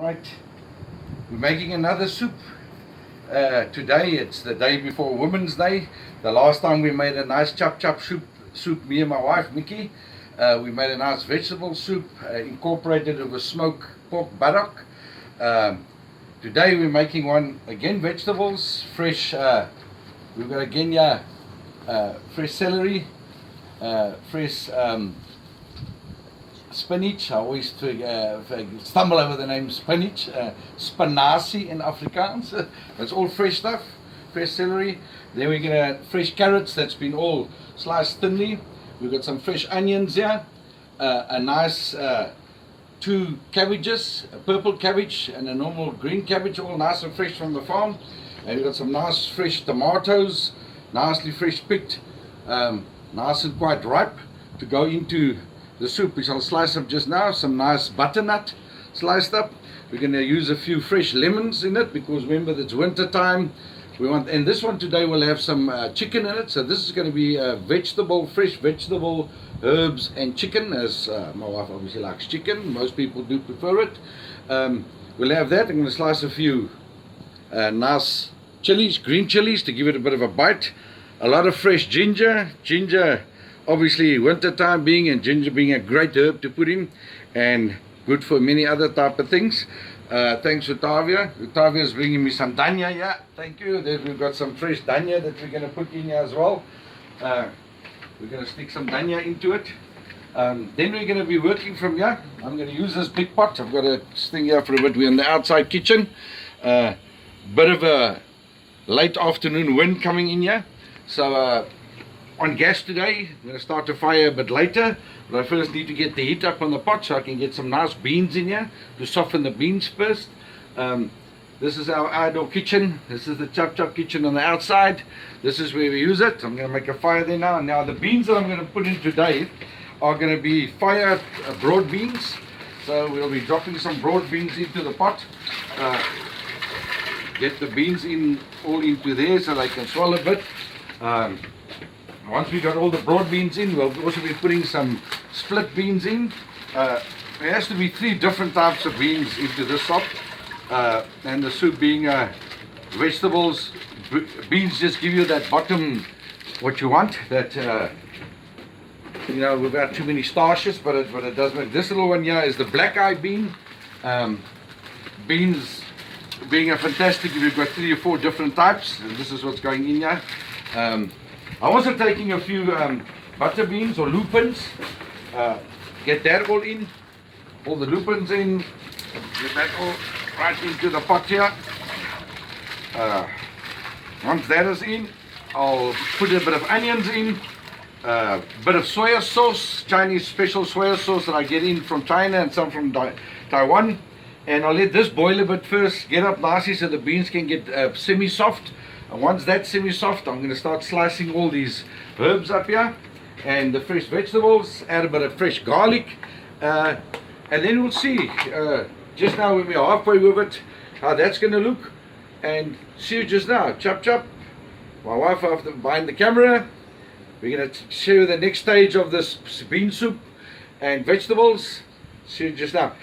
Right, we're making another soup. Today it's the day before Women's Day. The last time we made a nice chop chop soup, me and my wife Mickey, we made a nice vegetable soup, incorporated it with smoked pork buttock. Today we're making one again, vegetables, fresh. We've got again fresh celery, fresh spinach. I always stumble over the name spinach, spinazie in Afrikaans. It's all fresh stuff, fresh celery. Then we're gonna fresh carrots that's been all sliced thinly. We've got some fresh onions here, a nice 2 cabbages, a purple cabbage and a normal green cabbage, all nice and fresh from the farm. And we've got some nice fresh tomatoes, nicely fresh picked, nice and quite ripe to go into the soup, which I'll slice up just now. Some nice butternut sliced up. We're going to use a few fresh lemons in it because remember it's winter time. And this one today will have some chicken in it. So this is going to be fresh vegetable, herbs and chicken, as my wife obviously likes chicken. Most people do prefer it. We'll have that. I'm going to slice a few nice chilies, green chilies, to give it a bit of a bite. A lot of fresh ginger. Obviously winter time being, and ginger being a great herb to put in and good for many other type of things. Thanks to Tavia. Tavia is bringing me some dania here. Thank you. Then we've got some fresh dania that we're going to put in here as well. We're going to stick some dania into it. Then we're going to be working from here. I'm going to use this big pot. I've got a thing here for a bit. We're in the outside kitchen. Bit of a late afternoon wind coming in here. So on gas today. I'm going to start the fire a bit later, but I first need to get the heat up on the pot so I can get some nice beans in here to soften the beans first. This is our outdoor kitchen. This is the chop chop kitchen on the outside. This is where we use it. I'm going to make a fire there now. Now the beans that I'm going to put in today are going to be fire broad beans. So we'll be dropping some broad beans into the pot. Get the beans in all into there so they can swell a bit. Once we got all the broad beans in, we'll also be putting some split beans in. There has to be 3 different types of beans into this soup. And the soup being vegetables, beans just give you that bottom, what you want. That you know, without too many starches, but it does make. This little one here is the black eye bean. Beans being a fantastic. We've got 3 or 4 different types, and this is what's going in here. I'm also taking a few butter beans or lupins. Get that all in, all the lupins in, get that all right into the pot here. Once that is in, I'll put a bit of onions in, a bit of soya sauce, Chinese special soya sauce that I get in from China and some from Taiwan. And I'll let this boil a bit first, get up nicely so the beans can get semi-soft. And once that's semi-soft, I'm going to start slicing all these herbs up here and the fresh vegetables, add a bit of fresh garlic, and then we'll see just now when we're halfway with it how that's going to look. And see you just now. Chop chop. My wife behind the camera. We're going to show you the next stage of this bean soup and vegetables. See you just now.